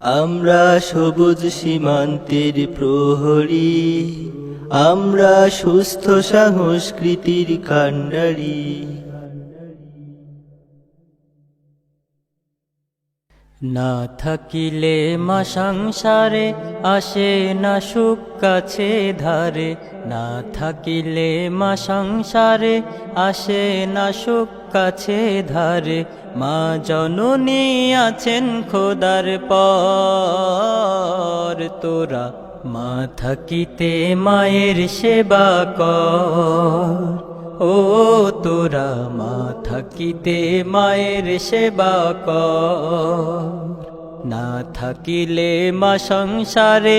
আমরা সবুজ সীমান্তের প্রহরী, আমরা সুস্থ সংস্কৃতির কাণ্ডারি। না থাকিলে মা সংসারে আসে না সুখ কাছে ধারে, না থাকিলে মা সংসারে আসে না সুখ কাছে ধারে। মা জননী আছেন খোদার পর, তোরা মা থাকিতে মায়ের সেবা কর। ও তোরা মা থাকিতে মায়ের সেবা কর। না থাকিলে মা সংসারে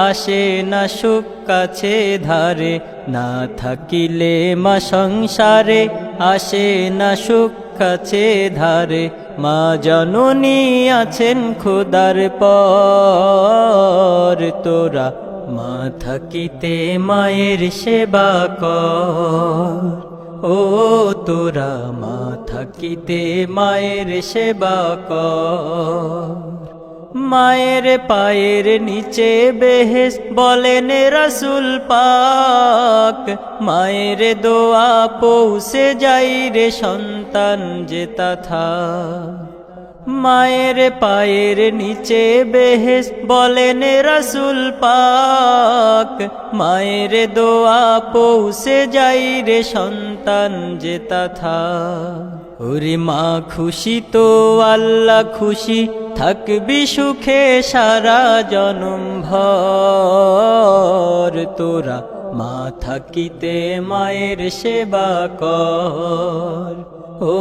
আসে না সুখ কাছে ধারে, না থাকিলে মা সংসারে আসে না সুখ কাছে ধারে। মা জননী আছেন খোদার পর, তোরা মা থাকিতে মায়ের সেবা কর। ও তোরা মা থাকিতে মায়ের সেবা কর। মায়ের পায়ের নিচে বেহেশত বলেন রাসূল পাক, মায়ের দোয়া পৌঁছে যাই রে সন্তান যেতা থাক। মায়ের পায়ের নিচে বেহেশত বলেন রাসূল পাক, মায়ের দোয়া পৌঁছে যাই রে সন্তান যেতা থাক। ওরে মা খুশি তো আল্লাহ খুশি, থাকবি সুখে সারা জনম ভর। তোরা মা থাকিতে মায়ের সেবা কর। ও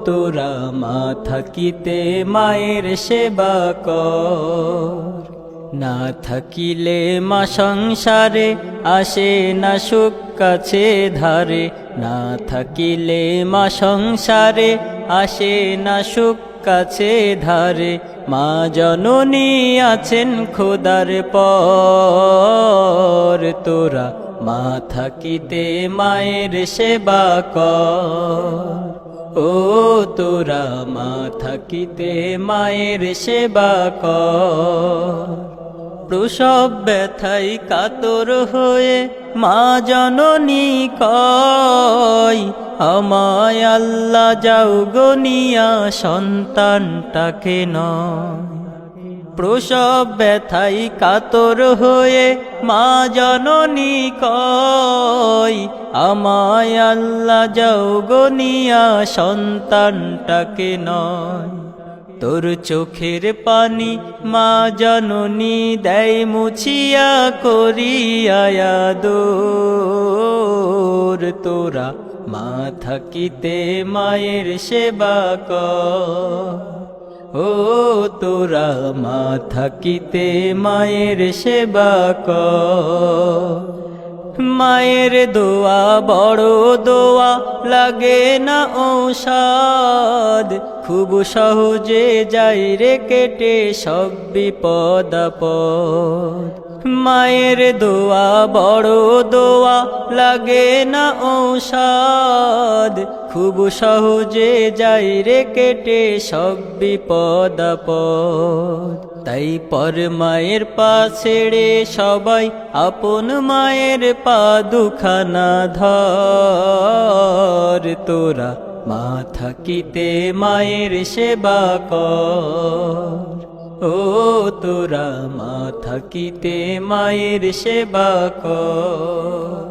তোরা মা থাকিতে মায়ের সেবা কর। না থাকিলে মা সংসারে আসে না সুখ কাছে ধারে, না থাকিলে মা সংসারে আসে না সুখ কাছে ধারে। মা জননী আছেন খোদার পর, তোরা মা থাকিতে মায়ের সেবা কর। ও তোরা মা থাকিতে মায়ের সেবা কর। প্রসব ব্যথাই কাতর হয়ে মা জননী কয়, আমায় আল্লাহ যাও গনিয়া সন্তানটাকে নয়। প্রসব ব্যথাই কাতর হয়ে মা জননী কয়, আমায় আল্লাহ যাও গনিয়া সন্তানটাকে নয়। তোর চোখের পানি মা জননী দেয় মুছিয়া করিয়া আদর। তোরা মা থাকিতে মায়ের সেবা কর। ও তোরা মা থাকিতে মায়ের সেবা কর। মায়ের দোয়া বড় দোয়া, লাগে না ঔষধ, খুব সহজে যাই রে কেটে সব বিপদ আপদ। মায়ের দোয়া বড় দোয়া, লাগে না ঔষধ, খুব সহজে যাই রে কেটে সব বিপদ আপদ। তাই পর মায়ের পা ছেড়ে সবাই আপন মায়ের পা দুখানা ধর। তোরা মা থাকিতে মায়ের সেবা কর। ও তোরা মা থাকিতে মায়ের সেবা কর।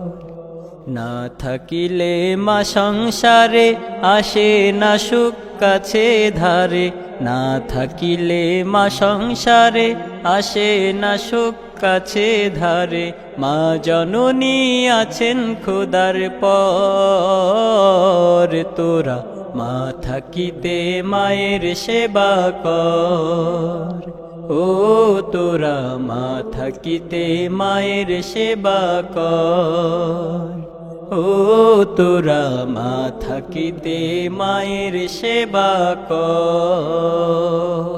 না থাকিলে মা সংসারে আসে না সুখ কাছে ধারে, না থাকিলে মা সংসারে আসে না সুখ কাছে ধারে। মা জননী আছেন খোদার পর, তোরা মা থাকিতে মায়ের সেবা কর। ও তোরা মা থাকিতে মায়ের সেবা কর। ও তোরা মা থাকিতে মায়ের সেবা কর।